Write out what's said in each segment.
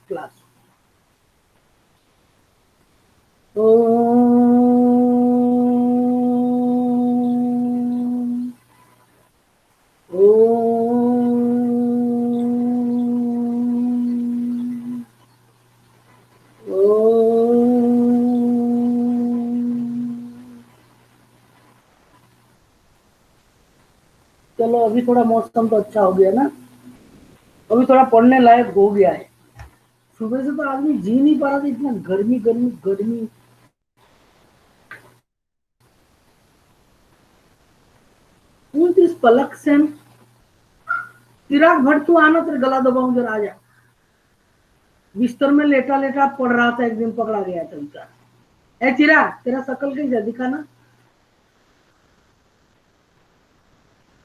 Class. Om Om Om. चलो अभी थोड़ा मौसम तो अच्छा हो गया ना, अभी थोड़ा पढ़ने लायक हो गया है। सुबह से तो आदमी जी नहीं पा रहा था, इतना गर्मी गर्मी गर्मी। इस पलक से चिराग भट्ट, तू आना, तेरे गला दबाऊं जरा, आ जा। बिस्तर में लेटा लेटा पढ़ रहा था, एक दिन पकड़ा गया था उनका। ए चिराग, तेरा शकल कैसा दिखाना,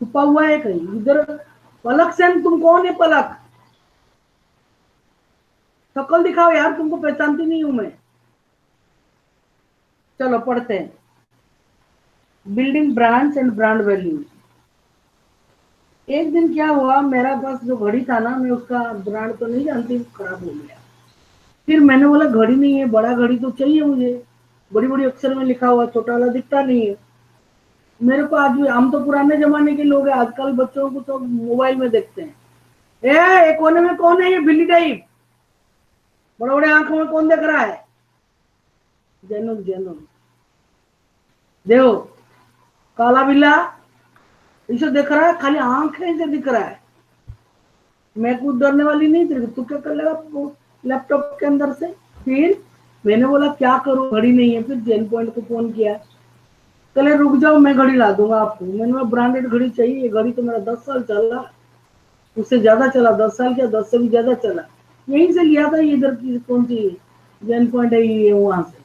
छुपा हुआ है कहीं इधर। पलक सेन, तुम कौन है पलक? शकल दिखाओ यार, तुमको पहचानती नहीं हूं मैं। चलो पढ़ते हैं। Building brands and brand values. एक दिन क्या हुआ, मेरा पास जो घड़ी था ना, मैं उसका ब्रांड तो नहीं जानती, खराब हो गया। फिर मैंने बोला घड़ी नहीं है, बड़ा घड़ी तो चाहिए मुझे, बड़ी बड़ी अक्षर में लिखा हुआ, छोटा वाला दिखता नहीं है मेरे को। आज हम तो पुराने जमाने के लोग हैं, आजकल बच्चों को तो मोबाइल में देखते हैं। एक कोने में कौन है ये बिल्ली टाइप, बड़े बड़े आंखों में कौन देख रहा है? जैनुल जैनुल, देखो काला बिल्ला, इसे देख रहा है, खाली आंख है इसे दिख रहा है। मैं कुछ डरने वाली नहीं थी, तू क्या कर लेगा लैपटॉप के अंदर से? फिर मैंने बोला क्या करूं, घड़ी नहीं है। फिर जेन पॉइंट को फोन किया, चले रुक जाओ मैं घड़ी ला दूंगा आपको। मैंने बोला ब्रांडेड घड़ी चाहिए, घड़ी तो मेरा 10 साल चला, उससे ज्यादा चला, 10 साल क्या 10 से भी ज्यादा चला। यहीं से लिया था, इधर की कौन सी जेन पॉइंट है ये, वहां से।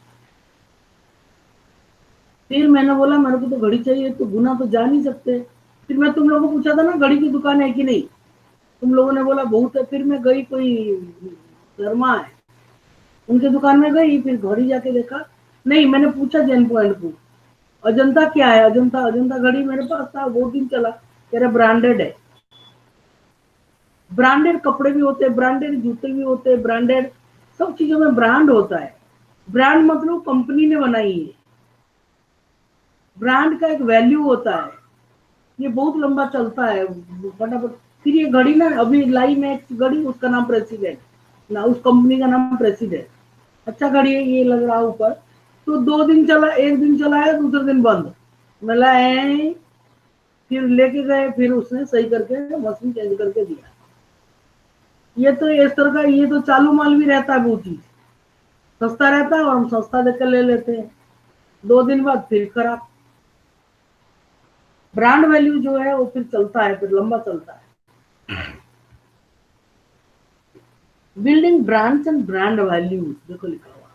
फिर मैंने बोला मेरे को तो घड़ी चाहिए, तो गुना तो जा नहीं सकते। फिर मैं तुम लोगों को पूछा था ना घड़ी की दुकान है कि नहीं, तुम लोगों ने बोला बहुत है। फिर मैं गई, कोई शर्मा है, उनके दुकान में गई, फिर घड़ी जाके देखा नहीं। मैंने पूछा जैन पॉइंट को, अजंता क्या है? अजंता, अजंता घड़ी मेरे पास था, 2 दिन चला, कह रहा ब्रांडेड है। ब्रांडेड कपड़े भी होते हैं, ब्रांडेड जूते भी होते हैं, ब्रांडेड सब चीजों में ब्रांड होता है। ब्रांड मतलब कंपनी ने बनाई है, ब्रांड का एक वैल्यू होता है, ये बहुत लंबा चलता है फटाफट। फिर ये घड़ी ना अभी लाई में एक घड़ी, उसका नाम प्रेसिडेंट ना, उस कंपनी का नाम प्रेसिडेंट। अच्छा घड़ी है, ये लग रहा ऊपर। तो 2 दिन चला, एक दिन चला है, दूसरे दिन बंद। मिला है, फिर लेके गए, फिर उसने सही करके मशीन चेंज करके दिया। ये तो इस तरह का, ये तो चालू माल भी रहता है, वो चीज सस्ता रहता है और हम सस्ता देकर ले लेते हैं, 2 दिन बाद फिर खराब। ब्रांड वैल्यू जो है वो फिर चलता है, फिर लंबा चलता है। Building brands and brand values, देखो लिखा हुआ।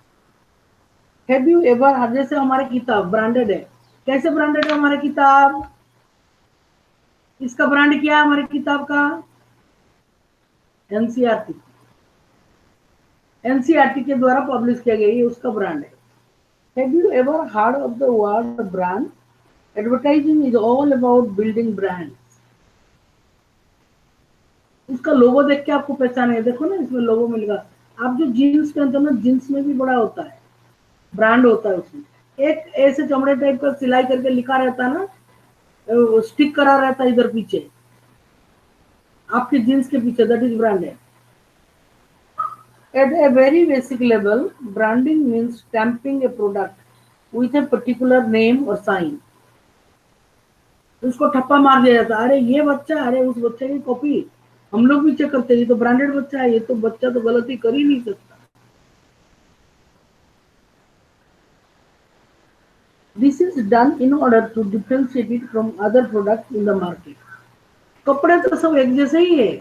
हैव यू एवर, जैसे हमारी किताब ब्रांडेड है, कैसे ब्रांडेड है हमारी किताब? इसका ब्रांड क्या है हमारी किताब का? एनसीईआरटी, एनसीईआरटी के द्वारा पब्लिश किया गया, ये उसका ब्रांड है। Have you ever heard of the word brand? Advertising is all about building brand. उसका लोगो देख के आपको पहचानेंगे, देखो ना इसमें लोगो मिलेगा। आप जो जीन्स पहनते हो ना, जीन्स में भी बड़ा होता है, ब्रांड होता है उसमें। एक ऐसे चमड़े टाइप का सिलाई करके लिखा रहता है ना, स्टिक करा रहता है इधर पीछे, आपके जीन्स के पीछे, दैट इज ब्रांड है। At a very basic level, branding means stamping a product with a particular name or sign. उसको ठप्पा मार दिया जाता है, अरे ये बच्चा, अरे उस बच्चे की कॉपी हम लोग भी चेक करते हैं, ये तो ब्रांडेड बच्चा है, ये तो बच्चा तो गलती कर ही नहीं सकता। This is done in order to differentiate it from other products in the market. कपड़े तो सब एक जैसे ही है,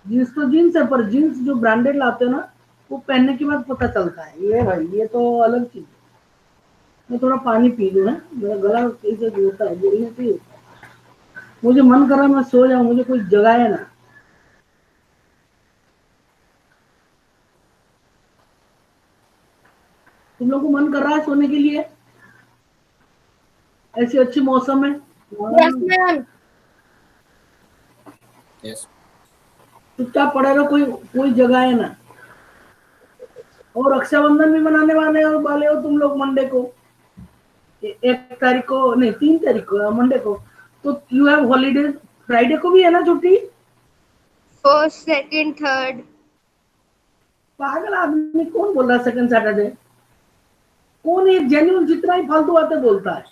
जीन्स तो जीन्स है, पर जीन्स जो ब्रांडेड लाते हो ना, वो पहनने के बाद पता चलता है, ये भाई ये तो अलग चीज है। मैं थोड़ा पानी पी लूँ, है मेरा गला कैसे होता है बोलने से, मुझे मन कर रहा है मैं सो जाऊं, मुझे कोई जगाए ना। तुम लोग को मन कर रहा है सोने के लिए ऐसी अच्छी मौसम में? Yes, ma'am. Yes. चुपचाप पड़े रहो, कोई कोई जगाए ना। और रक्षाबंधन भी मनाने वाले हो तुम लोग मंडे को, 1 तारीख को नहीं 3 तारीख को मंडे को, तो यू हैव हॉलीडे। फ्राइडे को भी है ना छुट्टी? First, second, third. पागल आदमी कौन बोल रहा है सेकंड सैटरडे? कौन एक जेन्युइन जितना ही फालतू बातें बोलता है।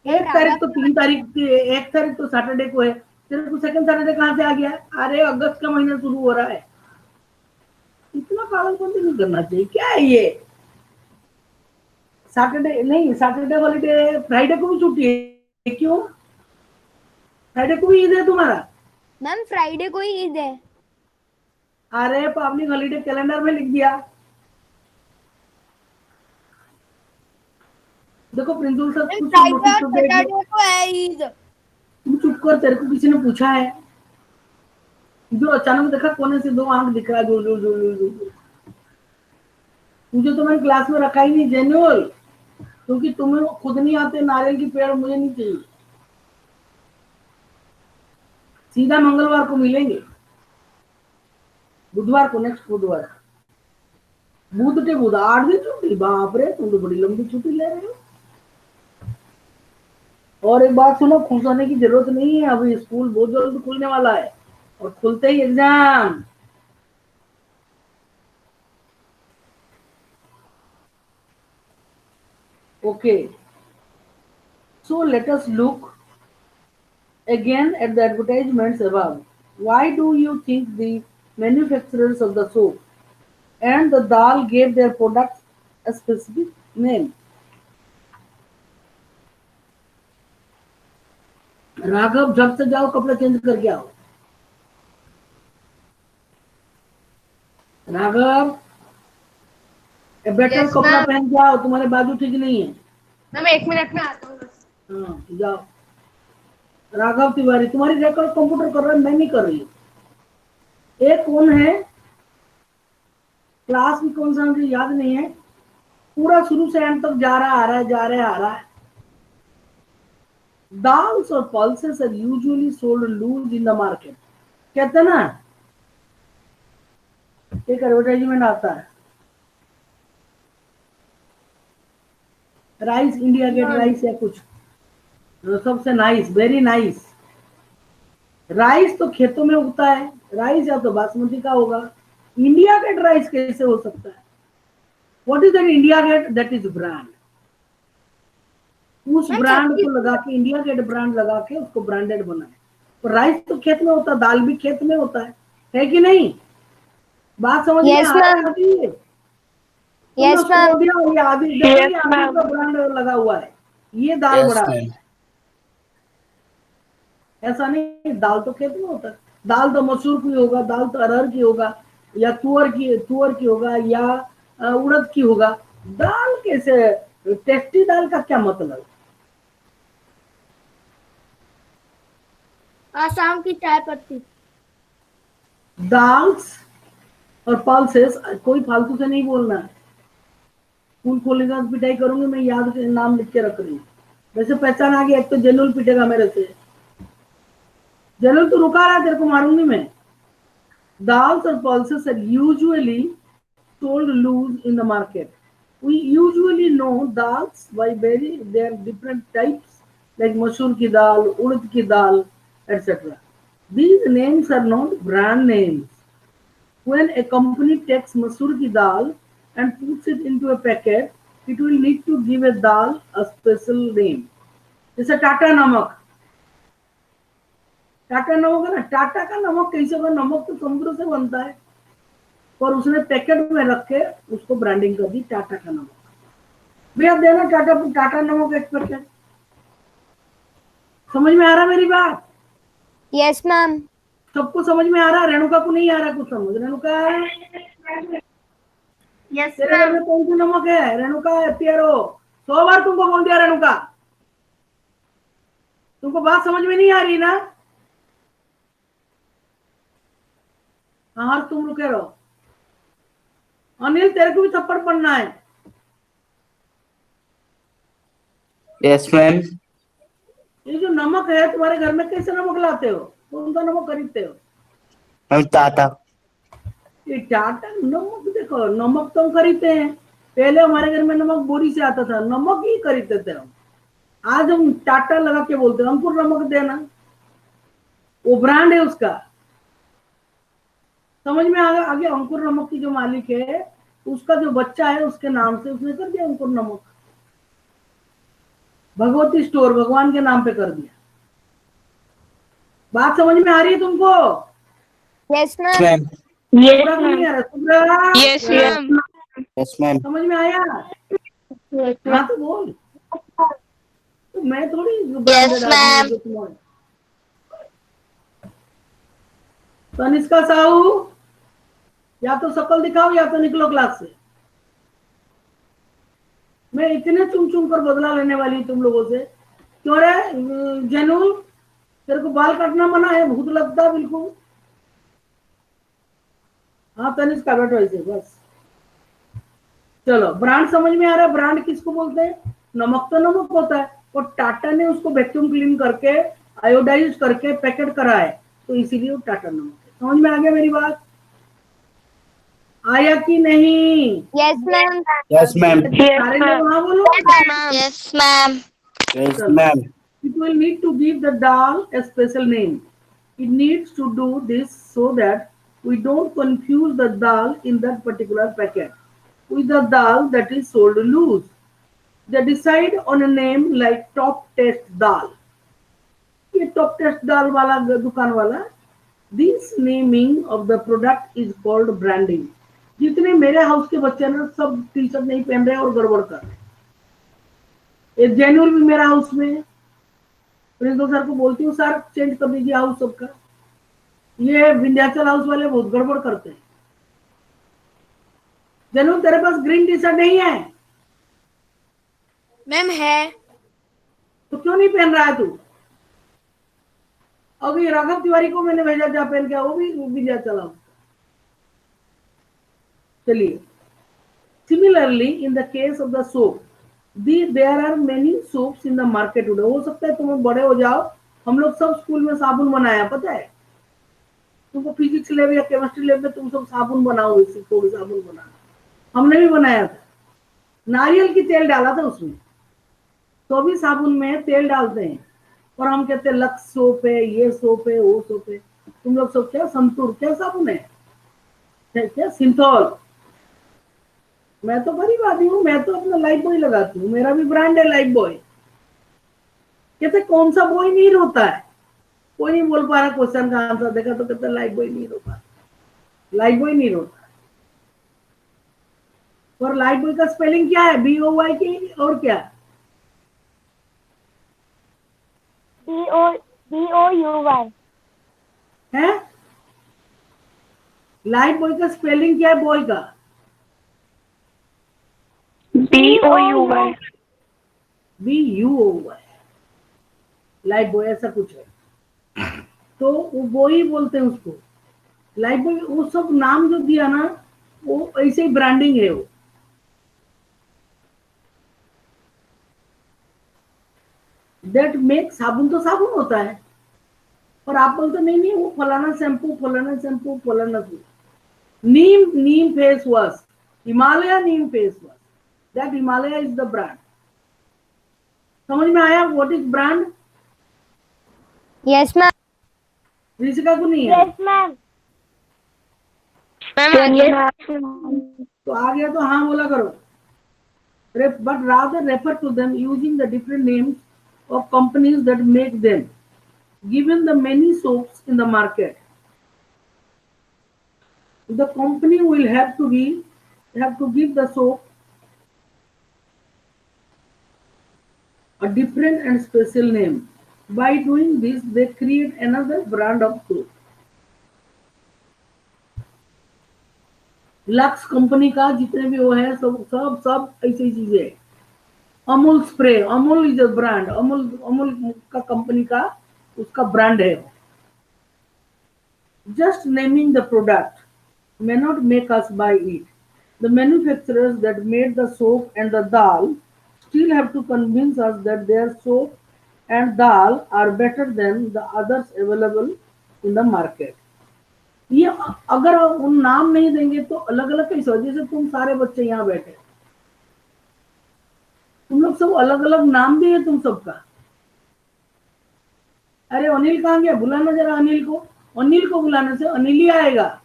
1 तारीख तो 3 तारीख की, 1 तारीख तो सैटरडे को है, तेरे को सेकंड सैटरडे कहाँ से आ गया? अरे अगस्त का महीना शुरू हो रहा है, इतना पागलपंती नहीं करना चाहिए। क्या है ये? सैटरडे नहीं, सैटरडे हॉलीडे, फ्राइडे को भी छुट्टी है, क्यों? फ्राइडे को भी ईद है तुम्हारा? मैम फ्राइडे को ही ईद है। अरे पब्लिक हॉलीडे कैलेंडर में लिख दिया। देखो प्रिंसिपल सर कुछ फ्राइडे नोटिस और तो देगी। सैटरडे को है ईद। तुम चुप कर, तेरे को किसी ने पूछा है? जो अचानक देखा कोने से 2 आंख दिख रहा है, जो जो जो जो जो तुझे तो मैंने क्लास में रखा ही नहीं जेन्युअल, क्योंकि तुम्हें खुद नहीं आते नारियल की पेड़, मुझे नहीं चाहिए। सीधा मंगलवार को मिलेंगे, बुधवार को, नेक्स्ट बुधवार, बुध के बुध 8 दिन छुट्टी। बाप रे, तुम तो बड़ी लंबी छुट्टी ले रहे हो। और एक बात सुनो, खुश होने की जरूरत नहीं है, अभी स्कूल बहुत जल्द खुलने वाला है और खुलते ही exam. Okay, so let us look again at the advertisements above. Why do you think the manufacturers of the soap and the dal gave their products a specific name? Raghav झट से जाओ, कपड़े चेंज करके आओ। राघव बेटर Yes, कपड़ा ma'am. पहन के आओ, तुम्हारे बाजू ठीक नहीं है। मैम 1 मिनट में आता हूँ बस। हाँ जाओ। राघव तिवारी, तुम्हारी रिकॉर्ड कंप्यूटर कर रहा है, मैं नहीं कर रही। एक कौन है, क्लास भी कौन सा मुझे याद नहीं है, पूरा शुरू से एंड तक जा रहा आ रहा है, जा रहा आ रहा है। Dals or pulses are usually sold loose in the market. कहते हैं ना, एक एडवर्टाइजमेंट आता है, राइस इंडिया गेट राइस या कुछ, सबसे नाइस, वेरी नाइस। राइस तो खेतों में उगता है, राइस या तो बासमती का होगा। इंडिया गेट राइस कैसे हो सकता है? What is that India Gate? That is brand. उस ब्रांड को लगा के, इंडिया गेट ब्रांड लगा के उसको ब्रांडेड बनाए। तो राइस तो खेत में होता है, दाल भी खेत में होता है कि नहीं? बात समझ में आ रहा है? तुमने उसको बोल दिया ये आदि का ब्रांड लगा हुआ है, ये दाल बड़ा है। ऐसा नहीं, दाल तो खेत में होता है। दाल तो मसूर की होगा, दाल तो अरहर की होगा, या तुअर की होगा, या उड़द की होगा। दाल कैसे? टेस्टी दाल का क्या मतलब? आसाम की चाय पत्ती। दाल्स और पल्सेस, कोई फालतू से नहीं बोलना है। स्कूल खोलेगा तो पिटाई करूंगी मैं, याद के नाम लिख के रख रही हूँ। वैसे पहचान आ गया, एक तो जनरल पिटेगा मेरे से। जनरल तो रुका रहा, तेरे को मारूंगी मैं। Dals or pulses are usually sold loose in the market. We usually know dals by very their different types like masoor ki dal, urd ki dal, etc. These names are not brand names. When a company takes masoor ki dal and puts it into a packet, it will need to give a dal a special name. जैसे टाटा नमक, टाटा नमक है ना, टाटा का नमक कैसे होगा? नमक तो समुद्र से बनता है, और उसने पैकेट में रख के उसको ब्रांडिंग कर दी टाटा का नमक। भैया देना टाटा टाटा नमक एक पैकेट। समझ में आ रहा मेरी बात? Yes ma'am. सबको समझ में आ रहा? रेणुका को नहीं आ रहा कुछ समझ? रेणुका यस तेरे घर मैम। में कौन सी नमक है? रेणुका है, पियरो। 100 बार तुमको बोल दिया रेणुका, तुमको बात समझ में नहीं आ रही ना? हाँ तुम रुके रहो। अनिल तेरे को भी थप्पड़ पड़ना है। Yes ma'am. ये जो नमक है तुम्हारे घर में, कैसे नमक लाते हो? कौन सा नमक खरीदते हो? मैम टाटा। ये टाटा नमक देखो नमक तो हम खरीदते हैं, पहले हमारे घर में नमक बोरी से आता था, नमक ही खरीदते थे हम। आज हम टाटा लगा के बोलते हैं अंकुर नमक देना, वो ब्रांड है उसका। समझ में आ गया? आगे अंकुर नमक की जो मालिक है उसका जो बच्चा है उसके नाम से उसने कर दिया अंकुर नमक। भगवती स्टोर भगवान के नाम पे कर दिया। बात समझ में आ रही है तुमको? Yes ma'am. मैम। पूरा नहीं आ रहा? पूरा यस मैम। Yes ma'am. समझ में आया? हाँ तो बोल। तो मैं थोड़ी ब्रांडेड आदमी हूँ जो तुम्हारे। तनिष्का साहू, या तो शक्ल दिखाओ या तो निकलो क्लास से। मैं इतने चुम चुम कर बदला लेने वाली तुम लोगों से। क्यों रे जैनुल, तेरे को बाल काटना मना है? भूत लगता बिल्कुल। हाँ तनिष्का बैठो ऐसे बस। चलो ब्रांड समझ में आ रहा है? ब्रांड किसको बोलते हैं? नमक तो नमक होता है, और टाटा ने उसको वैक्यूम क्लीन करके आयोडाइज करके पैकेट करा है, तो इसीलिए वो टाटा नमक है। समझ में आ गया मेरी बात? आया कि नहीं? Yes ma'am. Yes ma'am. सारे लोग हाँ बोलो। Yes ma'am. यस चलो, ma'am. it will need to give the dal a special name. It needs to do this so that we don't confuse the dal in that particular packet with the dal that is sold loose. They decide on a name like Top Taste Dal. ये Top Taste Dal वाला दुकान वाला, this naming of the product is called branding. जितने मेरे house के बच्चे ना सब टी शर्ट नहीं पहन रहे और गड़बड़ कर रहे। एक जेन्युअल भी मेरा हाउस में है, प्रिंसिपल सर को बोलती हूँ सर चेंज कर दीजिए हाउस सबका। ये विंध्याचल हाउस वाले बहुत गड़बड़ करते हैं। जनू तेरे पास ग्रीन टी शर्ट नहीं है? मैम है। तो क्यों नहीं पहन रहा है तू? अभी राघव तिवारी को मैंने भेजा जा पहन के, वो भी विंध्याचल हाउस। चलिए, similarly in the case of the soap, there are many soaps in the market today. हो सकता है तुम बड़े हो जाओ, हम लोग सब स्कूल में साबुन बनाया, पता है तुमको? फिजिक्स लैब या केमिस्ट्री लैब में तुम सब साबुन बनाओ, सीखोगे साबुन बनाना। हमने भी बनाया था, नारियल की तेल डाला था उसमें। तो भी साबुन में तेल डालते हैं और हम कहते हैं लक्स सोप है, ये सोप है, वो सोप है। तुम लोग सब क्या संतूर क्या साबुन है, क्या सिंथॉल? मैं तो गरीब आदमी हूँ, मैं तो अपना लाइफ बॉय लगाती हूँ, मेरा भी ब्रांड है लाइफ बॉय। कहते कौन सा बॉय नहीं रोता है? कोई नहीं बोल पा रहा क्वेश्चन का आंसर, देखा तो कहते लाइफ बॉय नहीं रोता। लाइफ बॉय नहीं रोता। और लाइफ बॉय का स्पेलिंग क्या है? BOY की और क्या? BOUY है? लाइफ बॉय का स्पेलिंग क्या है बॉय का? BOUY BUOY। लाइफ बॉय ऐसा कुछ है, तो वो बॉय बोलते हैं उसको लाइफ बॉय। वो सब नाम जो दिया ना, वो ऐसे ही ब्रांडिंग है वो। दैट मेक, साबुन तो साबुन होता है, और आप बोलते नहीं नहीं वो फलाना शैम्पू फलाना शैम्पू फलाना neem face wash, Himalaya neem face wash, that Himalaya is the brand. समझ में आया what is brand? Yes ma'am. Rishika को नहीं है? Yes ma'am. तो आ गया तो हाँ बोला करो। But rather refer to them using the different names of companies that make them, given the many soaps in the market. The company will have to give the soap a different and special name. By doing this, they create another brand of soap. Lux company का जितने भी वो है सब सब सब ऐसी चीजें है। Amul spray, Amul is a brand, Amul का कंपनी का उसका ब्रांड है। Just naming the product may not make us buy it. The manufacturers that made the soap and the dal still have to convince us that their soap and dal are better than the others available in the market. ये अगर उन नाम नहीं देंगे तो अलग अलग कैसे हो? जैसे तुम सारे बच्चे यहाँ बैठे, तुम लोग सब अलग अलग नाम भी है तुम सबका। अरे अनिल कहाँ गया? बुलाना जरा अनिल को। अनिल को बुलाने से अनिल ही आएगा।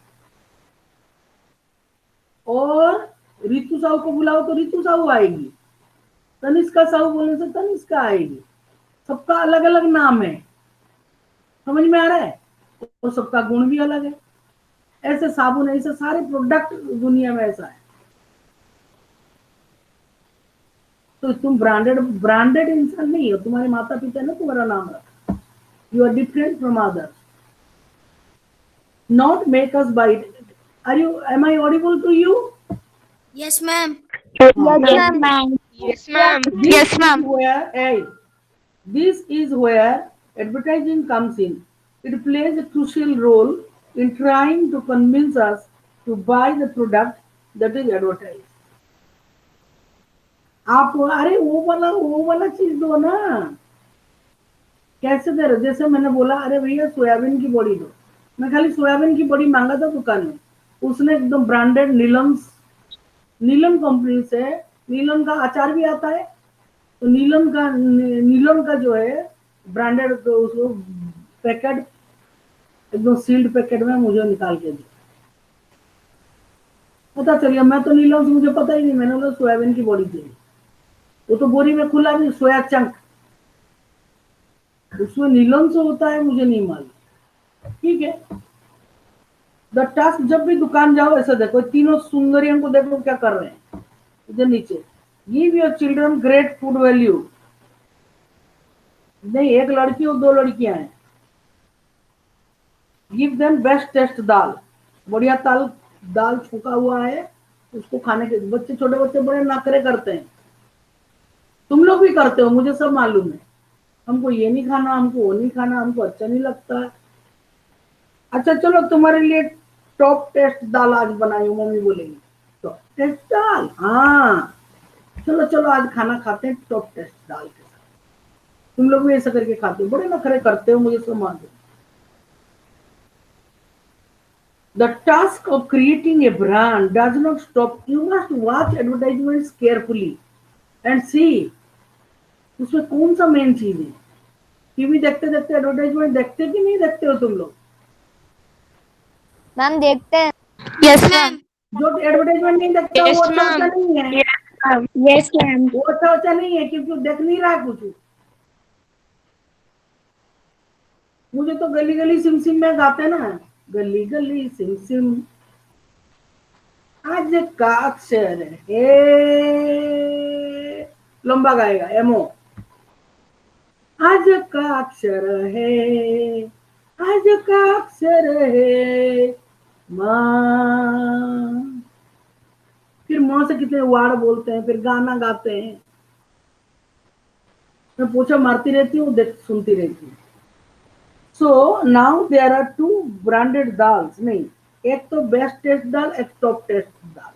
और रितु साहू को बुलाओ तो रितु साहू आएगी। तनिष्का साहू बोलने से तनिष्का आएगी। सबका अलग अलग नाम है, समझ में आ रहा है? और सबका गुण भी अलग है। ऐसे साबुन, ऐसे सारे प्रोडक्ट दुनिया में ऐसा है। तो तुम ब्रांडेड ब्रांडेड इंसान नहीं हो, तुम्हारे माता पिता ने तुम्हारा नाम रखा। You are different from others. Not make us bite. Are you, am I audible to you? Yes, ma'am. Yes, Yes, ma'am. Yes, ma'am. Yes, ma'am. This is where advertising comes in. It plays a crucial role in trying to convince us to buy the product that is advertised. आप अरे वो वाला चीज दो ना। कैसे दे रहे? जैसे मैंने बोला, अरे भैया सोयाबीन की बड़ी दो। मैं खाली सोयाबीन की बड़ी मांगा था दुकान में, उसने एकदम ब्रांडेड नीलम कंपनी से नीलम का अचार भी आता है, तो नीलम का जो है ब्रांडेड, तो उसको पैकेट एकदम सील्ड पैकेट में मुझे निकाल के दिया। पता चलिए, मैं तो नीलम से, मुझे पता ही नहीं, मैंने बोला सोयाबीन की बड़ी चाहिए। वो तो बोरी में खुला भी सोया चंक, उसमें नीलम से होता है मुझे नहीं मालूम। ठीक है, द टास्क, जब भी दुकान जाओ ऐसा देखो, तीनों सुंदरियों को देखो क्या कर रहे हैं इधर नीचे। Give your children great food value. नहीं, एक लड़की और दो लड़कियां हैं। गिव देम बेस्ट टेस्ट दाल, बढ़िया दाल छूका हुआ है, उसको खाने के। बच्चे, छोटे बच्चे बड़े नखरे करते हैं, तुम लोग भी करते हो, मुझे सब मालूम है। हमको ये नहीं खाना, हमको वो नहीं खाना, हमको अच्छा नहीं लगता है। अच्छा चलो, तुम्हारे लिए टॉप टेस्ट दाल आज बनाई हूँ, मम्मी बोलेगी टॉप टेस्ट दाल। हाँ चलो चलो, आज खाना खाते हैं टॉप टेस्ट दाल के साथ। तुम लोग भी ऐसा करके खाते हो, बड़े नखरे करते हो, मुझे सब मालूम। The task of creating a brand does not stop. You must watch advertisements carefully and see उसमें कौन सा मेन चीज है। टीवी देखते देखते एडवर्टाइजमेंट देखते कि नहीं देखते हो तुम लोग? मैम देखते हैं। Yes, ma'am. जो एडवर्टाइजमेंट नहीं देखता Yes, वो अच्छा ma'am. नहीं है। Yes, ma'am. वो अच्छा नहीं है क्योंकि वो देख नहीं रहा है कुछ। मुझे तो गली गली सिम सिम में गाते ना, गली गली सिम सिम आज का अक्षर है, लंबा गाएगा एमओ। आज का अक्षर है, आज का अक्षर है माँ। फिर माँ से कितने वार्ड बोलते हैं, फिर गाना गाते हैं। मैं पोछा मारती रहती हूँ, देख सुनती रहती हूँ। So now there are two branded dals. नहीं, एक तो बेस्ट टेस्ट दाल, एक टॉप टेस्ट दाल।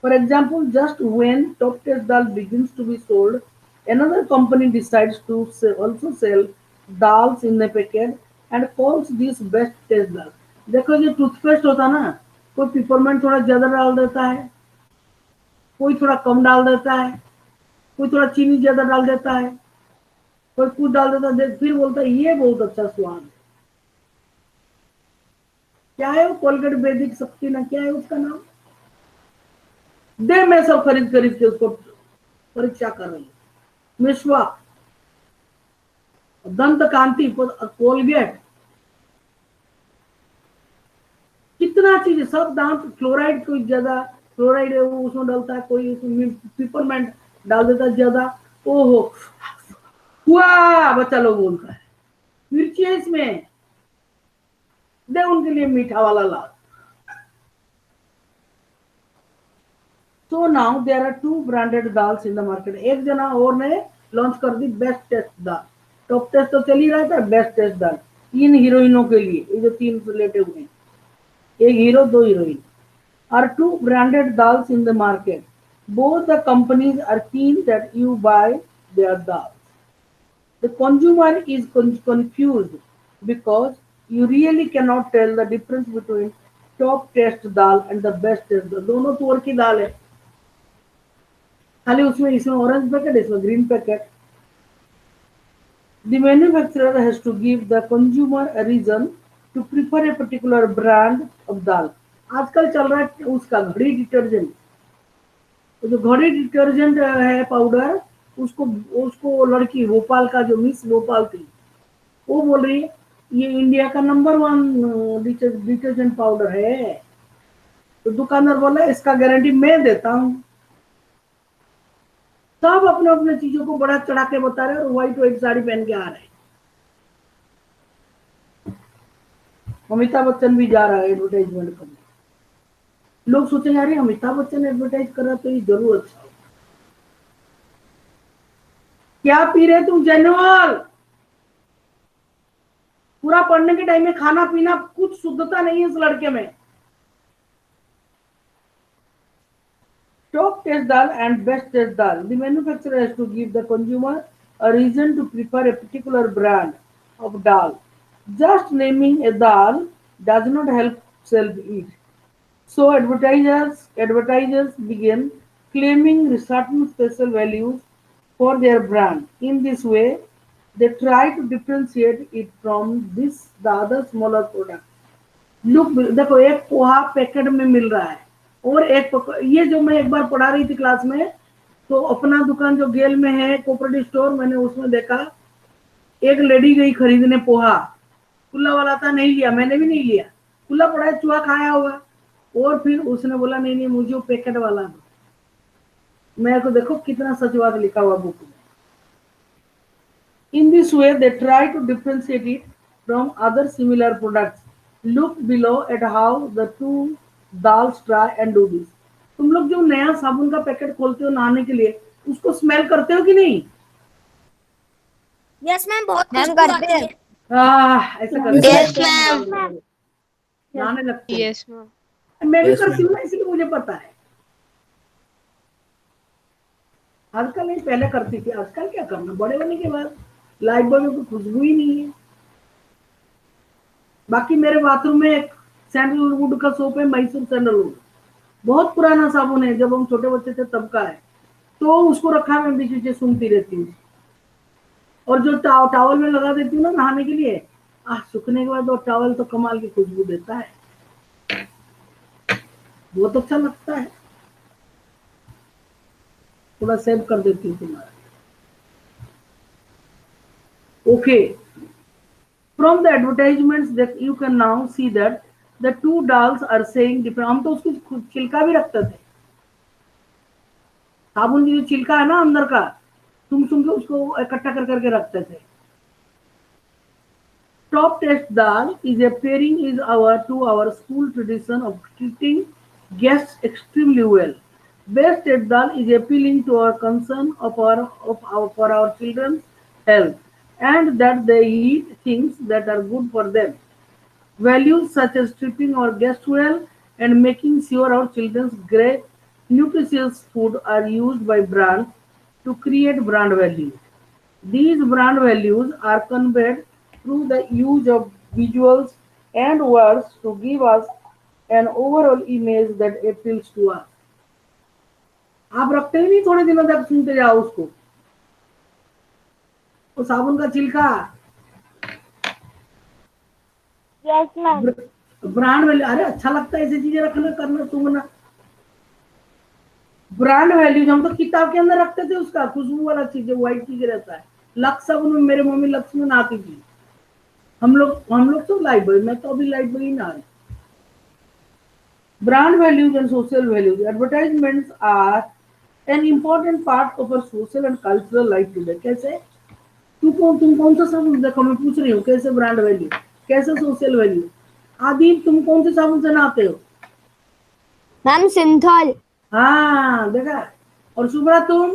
For example, just when top taste dal begins to be sold, another company decides to also sell dals in a packet and calls this best taste dal. देखो, जो toothpaste होता है ना, कोई peppermint थोड़ा ज्यादा डाल देता है, कोई थोड़ा कम डाल देता है, कोई थोड़ा चीनी ज्यादा डाल देता है, कोई कुछ डाल देता है, फिर बोलता है ये बहुत अच्छा स्वाद है। क्या है वो? कोलगेट वैदिक शक्ति ना, क्या है उसका नाम? दे, मैं सब खरीद खरीद के उसको परीक्षा कर रही हूँ। मिसवाक, दंत कांति, कोलगेट, कितना चीज, सब दांत। फ्लोराइड, कोई ज्यादा फ्लोराइड है वो उसमें डालता है, कोई उसमें पिपरमेंट डाल देता है ज्यादा। ओहो हुआ, बच्चा लोग बोलता है। मिर्ची है इसमें, दे उनके लिए मीठा वाला ला। So now there are two branded dals in the market. एक जना और ने लॉन्च कर दी बेस्ट टेस्ट दाल। टॉप टेस्ट तो चल ही रहा था, बेस्ट टेस्ट दाल तीन हीरोइनों के लिए, ये जो तीन लेटे हुए हैं, एक हीरो दो heroine, are two branded dals in the market. Both the companies are keen that you buy their dals. The consumer is confused because You really cannot tell the difference between top taste dal and the best taste dal. दोनों तुअर की दाल है, खाली उसमें इसमें orange packet, इसमें green packet. The manufacturer has to give the consumer a reason to prefer a particular brand of दाल. आजकल चल रहा है उसका घड़ी डिटर्जेंट. तो जो घड़ी डिटर्जेंट है पाउडर, उसको उसको लड़की भोपाल का जो मिस भोपाल थी, वो बोल रही है ये इंडिया का नंबर 1 डिटर्जेंट पाउडर है. तो दुकानदार बोला इसका गारंटी मैं देता हूँ. सब अपने अपने चीजों को बड़ा चढ़ा के बता रहे हैं और व्हाइट साड़ी पहन के आ रहे हैं. अमिताभ बच्चन भी जा रहा है एडवर्टाइजमेंट करने. लोग सोचेंगे यार अमिताभ बच्चन एडवर्टाइज कर रहा तो ये जरूर अच्छा हो. क्या पी रहे तुम जनरल? पूरा पढ़ने के टाइम में खाना पीना कुछ शुद्धता नहीं है इस लड़के में. Top taste dal and best taste dal. The manufacturer has to give the consumer a reason to prefer a particular brand of dal. Just naming a dal does not help sell it. So advertisers begin claiming certain special values for their brand. In this way, they try to differentiate it from the other smaller product. Look देखो, एक poha packet में मिल रहा है और ये जो मैं एक बार पढ़ा रही थी क्लास में, तो अपना दुकान जो गेल में है कोऑपरेटिव स्टोर, मैंने उसमें देखा एक लेडी गई खरीदने पोहा, खुला वाला था, नहीं लिया, मैंने भी नहीं लिया, खुला पड़ा है, चूहा खाया होगा. और फिर उसने बोला नहीं नहीं मुझे वो पैकेट वाला दो. मैं तो देखो कितना सचवाद लिखा हुआ बुक में. In this way, they try to differentiate it from other similar products. Look below at how the two dals try and do this. तुम लोग जो नया साबुन का पैकेट खोलते हो नहाने के लिए, उसको स्मेल करते हो कि नहीं? यस मैम, बहुत मैम खुशबू करते आती हैं. है. ऐसा करते Yes, हो? ma'am. नहाने लगते हो? Yes ma'am. मैं भी Yes, करती हूँ ma'am. ना, इसलिए मुझे पता है. आजकल नहीं, पहले करती थी. आजकल क्या करना, बड़े होने के बाद लाइफ बॉय में कोई खुशबू ही नहीं है. बाकी मेरे बाथरूम में एक सैंडलवुड का सोप है, मैसूर सैंडलवुड, बहुत पुराना साबुन है, जब हम छोटे बच्चे थे तब का है. तो उसको रखा, मैं बीच बीच सूंघती रहती हूँ. और जो टॉवल में लगा देती हूँ ना नहाने के लिए, सूखने के बाद वो टॉवल तो कमाल की खुशबू देता है, बहुत अच्छा लगता है. थोड़ा सेव कर देती हूँ तुम्हारा. Okay. From the advertisements that you can now see that the two dolls are saying different. हम तो उसको छिलका भी रखते थे, साबुन की जो छिलका है ना अंदर का, तुम के उसको इकट्ठा कर करके रखते थे. Top taste dal is a pairing is our school tradition of treating guests extremely well. Best taste dal is appealing to our concern for our children's health and that they eat things that are good for them. Values such as treating our guests well and making sure our children's great nutritious food are used by brands to create brand value. These brand values are conveyed through the use of visuals and words to give us an overall image that appeals to us. आप रखते ही नहीं, थोड़े दिनों तक सुनते जाओ उसको. वो साबुन का छिलका, यस मैम. ब्रांड वैल्यू, अरे अच्छा लगता है ऐसी चीजें रखना, करना, सुनना. ब्रांड वैल्यूज हम तो किताब के अंदर रखते थे, उसका खुशबू वाला चीज, व्हाइट चीज रहता है. लक्स साबुन में मेरे मम्मी लक्स में नहाती थी. हम लोग तो लाइफ बॉय, मैं तो अभी लाइफ बॉय ही नहा रही. Brand values and social values. Advertisements are an important part of our social and cultural life today. कैसे? तुम कौन सा साबुन, देखो मैं पूछ रही हूँ, कैसे ब्रांड वैल्यू, कैसे सोशल वैल्यू. आदि तुम कौन से साबुन से नहाते हो? मैम सिंथॉल. हाँ देखा. और शुभ्रा तुम?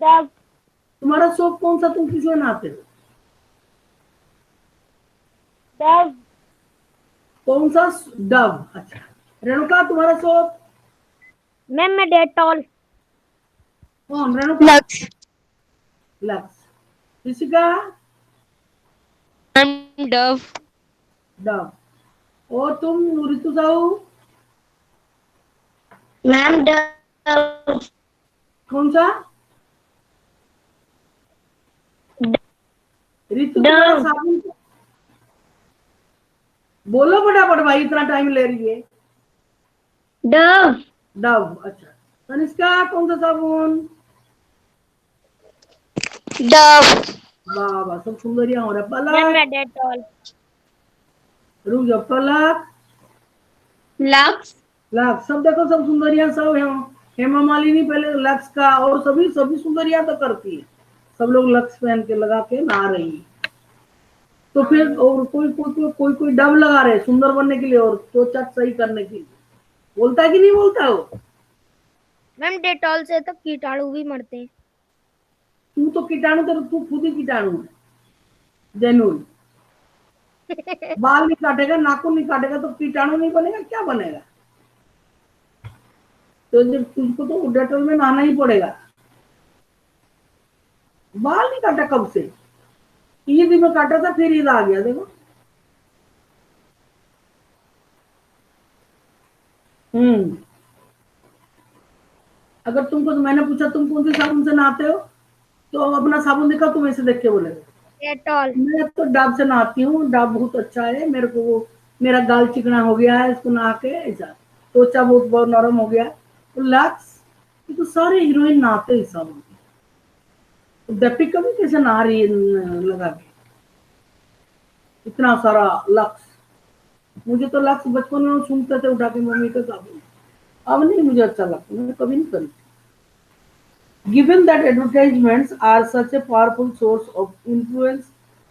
डव. तुम्हारा सोप कौन सा, तुम किसमें नहाते हो? डव. कौन सा? डव. अच्छा. रेणुका तुम्हारा सोप? मैम मैं डेटॉल. कौन? Renuka? Lux. Lux. Rishika ma'am Dove Dove. और तुम ऋतु साहू मैम डव कौन सा? ऋतु डव। तुम्हारा साबुन बोलो फटाफट भाई, इतना टाइम ले रही है। Dove Dove. अच्छा तनिष्का कौन सा साबुन? डव। वाह वाह, सब सुंदरियां हो रहा है। मैम पलक मैं डेटॉल। रुक जाओ, पलक लक्स। लक्स, सब देखो सब सुंदरियां सब हैं। हेमा मालिनी पहले लक्स का, और सभी सभी सुंदरियां तो करती है। सब लोग लक्स पहन के लगा के नहा रही है। तो फिर और कोई डब लगा रहे सुंदर बनने के लिए और त्वचा सही करने के लिए। बोलता है कि नहीं बोलता वो? मैम डेटॉल से तो कीटाणु भी मरते हैं। तू तो कीटाणु, तो तू खुद ही कीटाणु है जेनुइन। बाल नहीं काटेगा, नाखून नहीं काटेगा तो कीटाणु नहीं बनेगा, क्या बनेगा? तो जब तुझको तो डेटॉल में नहाना ही पड़ेगा। बाल नहीं काटा कब से? ईद में काटा था, फिर ईद आ गया देखो। हम्म। अगर तुमको, तो मैंने पूछा तुम कौन से साबुन से नहाते हो, तो अपना साबुन दिखा, तुम ऐसे देख के बोलेगा। डेटॉल। मैं तो डाब से नहाती हूँ, डाब बहुत अच्छा है मेरे को। वो मेरा गाल चिकना हो गया है, इसको नहा के ऐसा त्वचा बहुत बहुत नरम हो गया। तो लक्स, ये तो सारे हीरोइन नहाते हैं साबुन। तो दीपिका भी कैसे नहा रही है लगा के, इतना सारा लक्स। मुझे तो लक्स बचपन में सुनते थे उठा के मम्मी का साबुन, अब नहीं मुझे अच्छा लगता, मैं कभी नहीं करी। Given that advertisements are such a powerful source of influence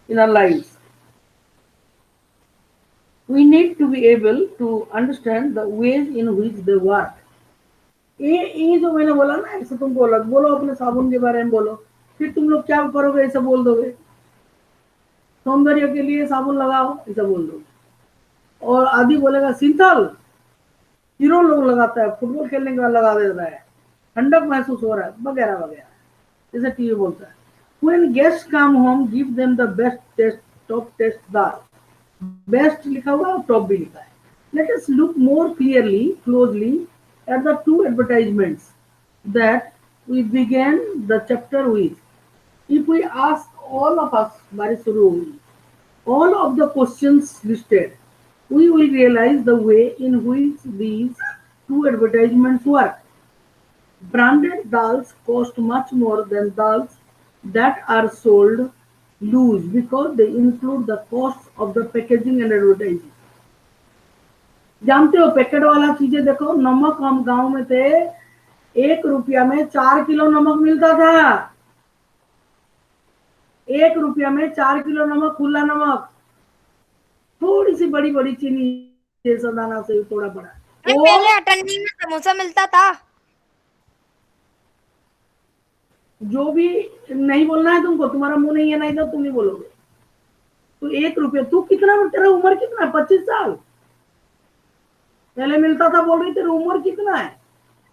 in our lives, we need to be able to understand the ways in which they work. ये जो मैंने बोला ना, ऐसे तुम बोलो अपने साबुन के बारे में बोलो, फिर तुम लोग क्या करोगे, ऐसा बोल दोगे सौंदर्य के लिए साबुन लगाओ, ऐसा बोल दोगे। और आदि बोलेगा सिंथल, हीरो लोग लगाता है, फुटबॉल खेलने के बाद लगा दे रहा है, ठंडक महसूस हो रहा है, वगैरह वगैरह, जैसे टीवी बोलता है। When guests come home, give them the best taste, top taste dal. Best लिखा हुआ है और टॉप भी लिखा है। Let us look more closely at the two advertisements that we began the chapter with. If we ask all of us, बारिश शुरू होगी, all of the questions listed, we will realize the way in which these two advertisements work. Branded dals cost much more than dals that are sold loose because they include the costs of the packaging and advertising. जानते हो packet वाला चीजें देखो, नमक हम गांव में थे, 1 रुपया में 4 किलो नमक मिलता था। 1 रुपया में 4 किलो नमक, खुला नमक, थोड़ी सी बड़ी बड़ी चीनी जैसा दाना से थोड़ा बड़ा। पहले अटन्नी में समोसा मिलता था। जो भी नहीं बोलना है तुमको, तुम्हारा मुंह नहीं है नहीं तो तुम नहीं बोलोगे। तो 1 रुपया, तू कितना, तेरा उम्र कितना है? 25 साल पहले मिलता था बोल रही, तेरी उम्र कितना है?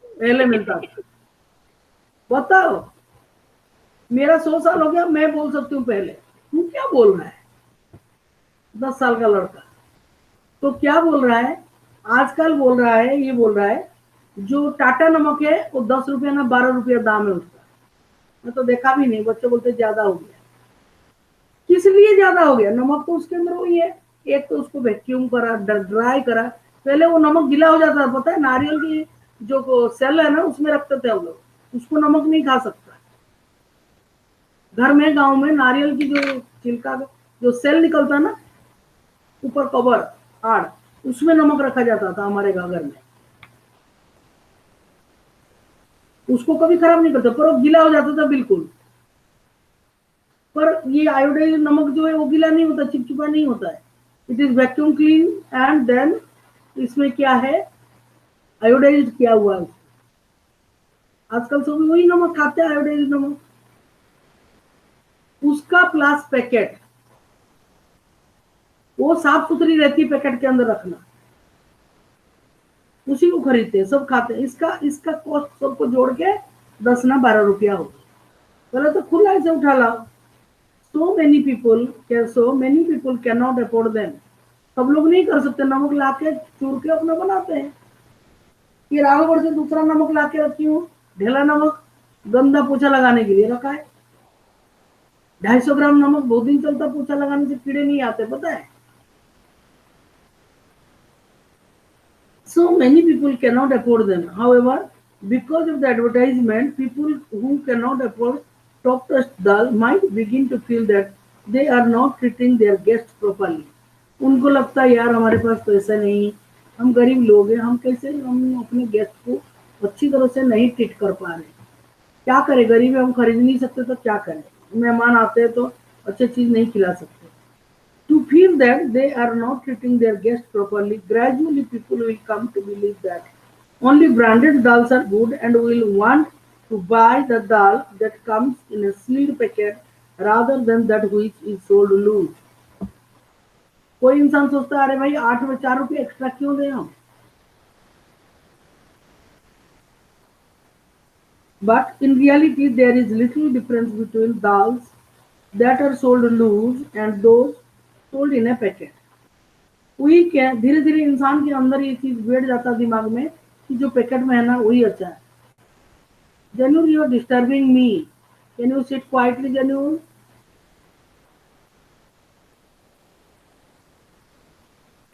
पहले मिलता था, बताओ। मेरा 100 साल हो गया, मैं बोल सकती हूँ पहले, तू क्या बोल रहा है? 10 साल का लड़का तो क्या बोल रहा है? आजकल बोल रहा है, ये बोल रहा है जो टाटा नमक है वो 10 रुपया ना 12 रुपया दाम है उसका। मैं तो देखा भी नहीं, बच्चे बोलते ज्यादा हो गया। किस लिए ज्यादा हो गया? नमक तो उसके अंदर वही है। एक तो उसको वैक्यूम करा, ड्राई करा, पहले वो नमक गीला हो जाता है, पता है? नारियल की जो सेल है ना, उसमें रखते थे हम लोग, उसको नमक नहीं खा सकता। घर में गांव में नारियल की जो छिलका जो सेल निकलता ना, ऊपर कवर आड़, उसमें नमक रखा जाता था हमारे घर में। उसको कभी खराब नहीं करता, पर वो गीला हो जाता था बिल्कुल। पर ये आयोडाइज नमक जो है वो गीला नहीं होता, चिपचिपा नहीं होता है। It is vacuum clean and then इसमें क्या है, आयोडाइज किया हुआ है। आजकल सब वही नमक खाते हैं, आयोडाइज नमक। उसका प्लास पैकेट, वो साफ सुथरी रहती है, पैकेट के अंदर रखना, उसी को खरीदते हैं, सब खाते हैं। इसका कॉस्ट सबको जोड़ के 10 ना 12 रुपया हो। पहले तो खुला ऐसे उठा लाओ, so many people cannot afford them. सब लोग नहीं कर सकते, नमक लाके चूर के अपना बनाते हैं। ये राघवगढ़ से दूसरा नमक लाके रखी हूँ, ढेला नमक, गंदा पोछा लगाने के लिए रखा है। 250 ग्राम नमक बहुत दिन चलता, पोछा लगाने से कीड़े नहीं आते, पता है। So many people cannot afford them. However, because of the advertisement, people who cannot afford top touch dal might begin to feel that they are not treating their guests properly. उनको लगता है यार हमारे पास पैसा नहीं, हम गरीब लोग हैं, हम कैसे हम अपने गेस्ट को अच्छी तरह से नहीं ट्रीट कर पा रहे। क्या करें, गरीब है, हम खरीद नहीं सकते तो क्या करें, मेहमान आते हैं तो अच्छी चीज नहीं खिला सकते। To feel that they are not treating their guests properly, gradually people will come to believe that only branded dals are good and will want to buy the dal that comes in a sealed packet rather than that which is sold loose. कोई इंसान सोचता है अरे भाई 8 में 4 रुपये extra क्यों दें हम। But in reality, there is little difference between dals that are sold loose and those sold in a packet. वही क्या, धीरे धीरे इंसान के अंदर ये चीज बैठ जाता दिमाग में कि जो पैकेट में है ना वही अच्छा है। Janur, you are disturbing me. Can you sit quietly, Janur?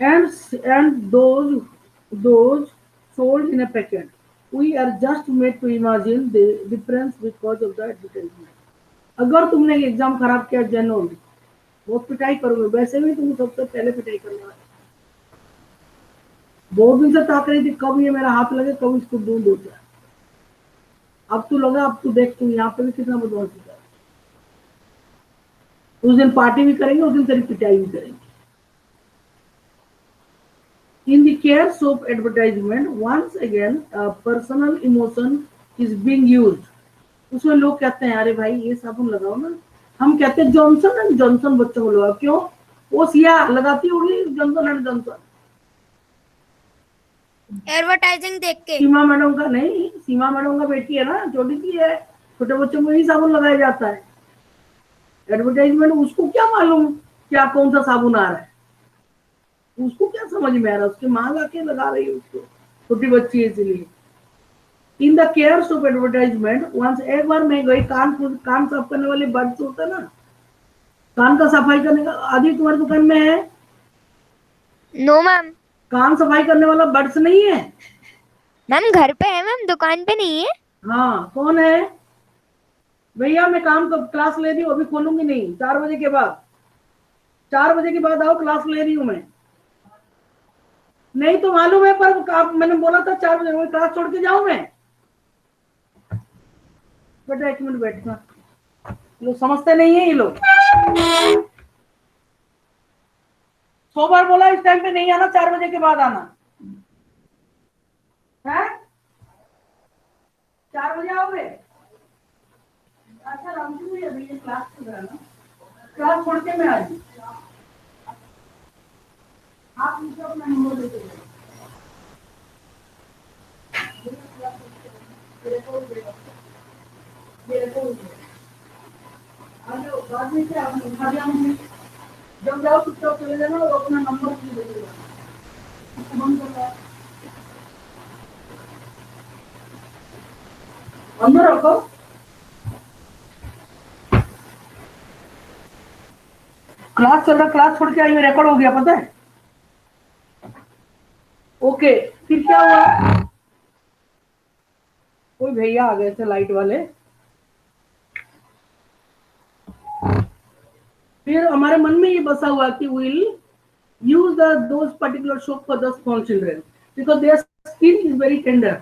And those sold in a packet. We are just made to imagine the difference because of the advertisement. अगर तुमने एग्जाम खराब किया जनरल, बहुत पिटाई करोगे, वैसे भी तुम सबसे पहले पिटाई करने वाले। बहुत दिन से ताक रही थी कब ये मेरा हाथ लगे, कब इसको दूं दो चार। अब तू लगा, अब तू देख, तू यहाँ पे भी कितना बदमाश है। उस दिन पार्टी भी करेंगे, उस दिन तेरी पिटाई भी करेंगे। In the care soap advertisement, once again, a personal emotion is being used. उसमें लोग कहते हैं अरे भाई ये साबुन लगाओ ना, हम कहते हैं जॉनसन एंड जॉनसन बच्चों को लगाओ। क्यों? वो सिया लगाती होगी जॉनसन एंड जॉनसन। एडवर्टाइजिंग देख के। सीमा मैडम का नहीं, सीमा मैडम का बेटी है ना, छोटी सी है, छोटे बच्चों को ही साबुन लगाया जाता है। एडवर्टाइजमेंट, उसको क्या मालूम क्या कौन सा साबुन आ रहा है, उसको क्या समझ में आ रहा है, उसकी माँ लाके लगा रही है उसको, छोटी बच्ची है इसलिए। In the care of advertisement, once एक बार मैं गई, कान साफ करने वाले बर्ड्स होता है ना, कान का सफाई करने का। आदि तुम्हारी दुकान में है? No ma'am. कान सफाई करने वाला बर्ड्स नहीं है मैम घर पे है मैम, दुकान पे नहीं है। हाँ, कौन है भैया? मैं काम क्लास ले रही हूँ, अभी खोलूंगी नहीं, 4 बजे के बाद। 4 बजे के बाद आओ, क्लास ले रही हूँ मैं। नहीं तो मालूम है, पर मैंने बोला था 4 बजे, मैं क्लास छोड़ के जाऊं मैं। बेटा 1 मिनट बैठना, लोग समझते नहीं है ये लोग। 100 बार बोला इस टाइम पे नहीं आना, 4 बजे के बाद आना है। 4 बजे आओगे? अच्छा रामजी भैया, अभी ये क्लास चल रहा है ना, क्लास छोड़ के मैं आ जाऊँ। आप मुझे अपना नंबर देते हैं। बाद में क्या आप उठा दिया मुझे, जब जाओ चुपचाप चले जाना और अपना नंबर दे देगा। अंदर रखो। क्लास चल रहा, क्लास छोड़ के आई, रिकॉर्ड हो गया पता है। ओके, फिर क्या हुआ? कोई भैया आ गए थे लाइट वाले, फिर हमारे मन में ये बसा हुआ कि will use those particular soap for the small children because their skin is very tender.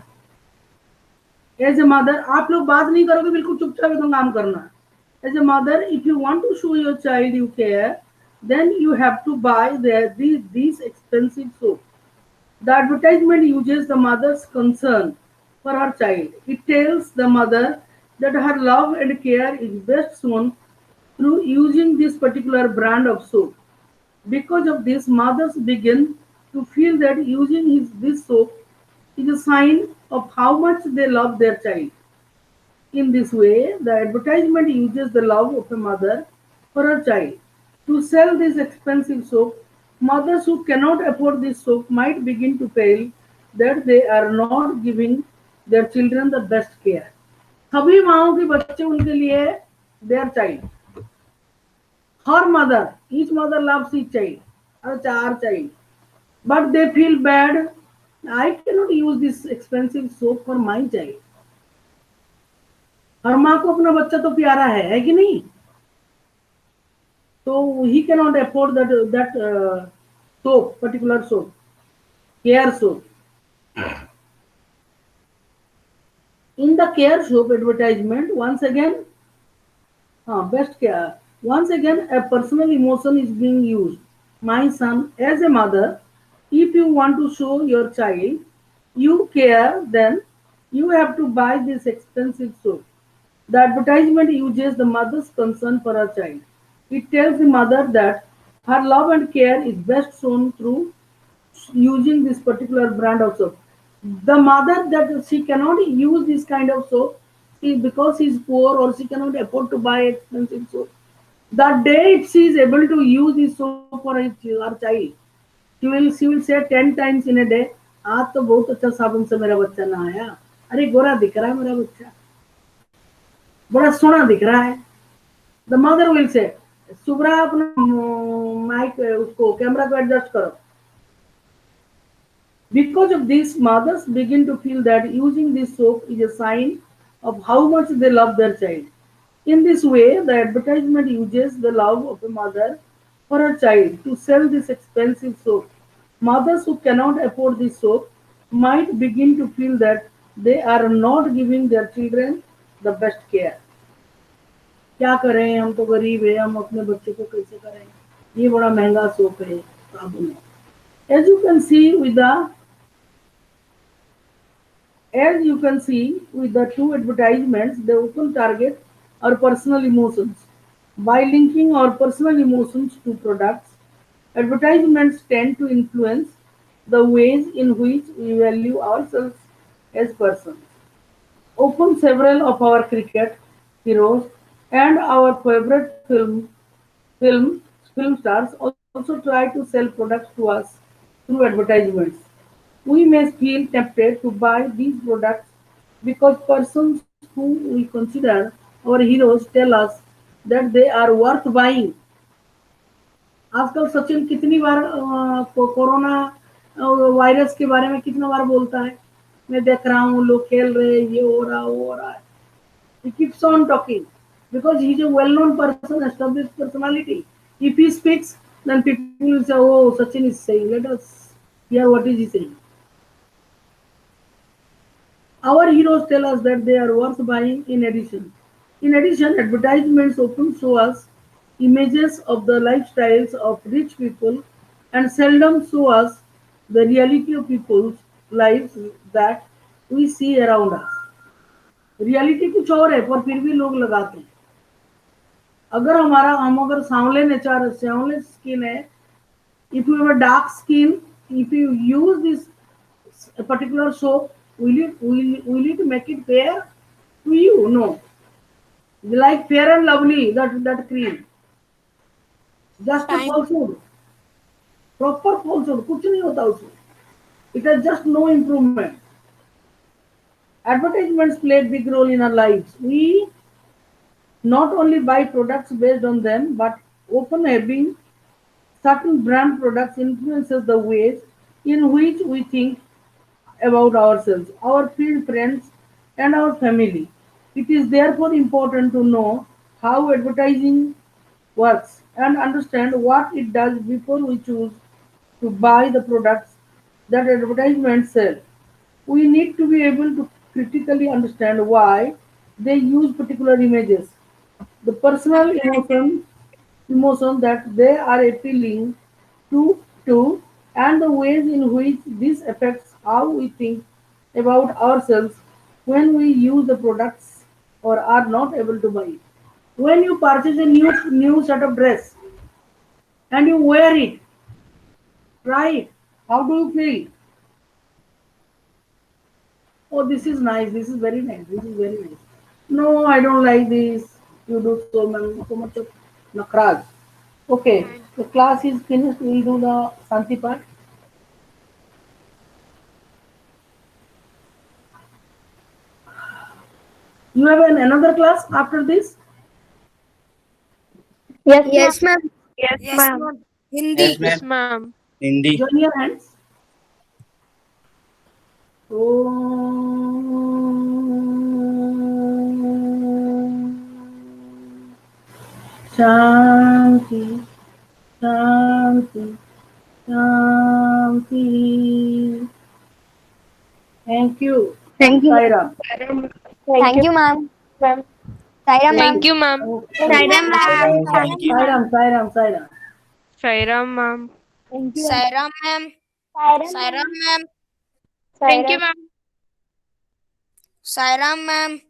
As a mother, आप लोग बात नहीं करोगे, बिल्कुल चुपचाप एकदम काम करना। As a mother, if you want to show your child you care, then you have to buy these expensive soap. The advertisement uses the mother's concern for her child. It tells the mother that her love and care is best shown through using this particular brand of soap. Because of this, mothers begin to feel that using this soap is a sign of how much they love their child. In this way, the advertisement uses the love of a mother for a child. To sell this expensive soap, mothers who cannot afford this soap might begin to feel that they are not giving their children the best care. सभी माओं के बच्चे उनके लिए their child. Her mother, each mother loves each child, our child. But they feel bad. I cannot use this expensive soap for my child. हर माँ को अपना बच्चा तो प्यारा है कि नहीं? So he cannot afford that soap, particular soap, care soap. In the care soap advertisement, once again, best care. Once again, a personal emotion is being used. My son, as a mother, if you want to show your child you care, then you have to buy this expensive soap. The advertisement uses the mother's concern for her child. It tells the mother that her love and care is best shown through using this particular brand of soap. The mother that she cannot use this kind of soap because she's poor or she cannot afford to buy expensive soap. That day, if she is able to use this soap for her child, she will say 10 times in a day, आज तो बहुत अच्छा साबुन से मेरा बच्चा नहाया, अरे गोरा दिख रहा है मेरा बच्चा, बड़ा सोना दिख रहा है. The mother will say, Subra अपना माइक उसको कैमरा को एडजस्ट करो. Because of this, mothers begin to feel that using this soap is a sign of how much they love their child. In this way, the advertisement uses the love of a mother for her child to sell this expensive soap. Mothers who cannot afford this soap might begin to feel that they are not giving their children the best care. क्या करें, हम तो गरीब है, हम अपने बच्चे को कैसे करें, ये बड़ा महंगा सोप है, साबुन है. As you can see with the two advertisements, they often target our personal emotions. By linking our personal emotions to products, advertisements tend to influence the ways in which we value ourselves as persons. Often several of our cricket heroes and our favorite film film stars also try to sell products to us through advertisements. We may feel tempted to buy these products because persons who we consider our heroes tell us that they are worth buying. आजकल सचिन कितनी बार corona virus के बारे में कितना बार बोलता है, मैं देख रहा हूँ लोग खेल रहे, ये हो रहा वो हो रहा है. He keeps on talking because he is a well-known person, established personality. If he speaks, then people will say, "Oh, Sachin is saying. Let us hear what is he saying." Our heroes tell us that they are worth buying. In addition, advertisements often show us images of the lifestyles of rich people and seldom show us the reality of people's lives that we see around us. Reality कुछ और है पर फिर भी लोग लगाते हैं. हम अगर सांवले स्किन है, if you have a dark skin, if you use this particular soap, will it make it fair to you? No. Like Fair and Lovely, that cream, just a falsehood, proper falsehood, कुछ नहीं होता उसमें. It has just no improvement. Advertisements play a big role in our lives. We not only buy products based on them, but often having certain brand products influences the ways in which we think about ourselves, our friends, and our family. It is therefore important to know how advertising works and understand what it does before we choose to buy the products that advertisements sell. We need to be able to critically understand why they use particular images, the personal emotion that they are appealing to, and the ways in which this affects how we think about ourselves when we use the products or are not able to buy it. When you purchase a new set of dress and you wear it, try it, how do you feel? Oh, this is nice. This is very nice. This is very nice. No, I don't like this. You do so much of Nakraj. Okay, the class is finished. We'll do the Santi part. You have another class after this? Yes, ma'am. Yes, ma'am. Hindi. Yes, ma'am. Ma'am. Hindi. Join your hands. Shanti, Shanti, Shanti. Thank you. Thank you. Sairam. Thank you, ma'am. Sairam, ma'am. Thank you, ma'am. Sairam, ma'am. Thank you. Sairam. Sairam, ma'am. Sairam, ma'am. Sairam, ma'am. Thank you, ma'am. Sairam, ma'am.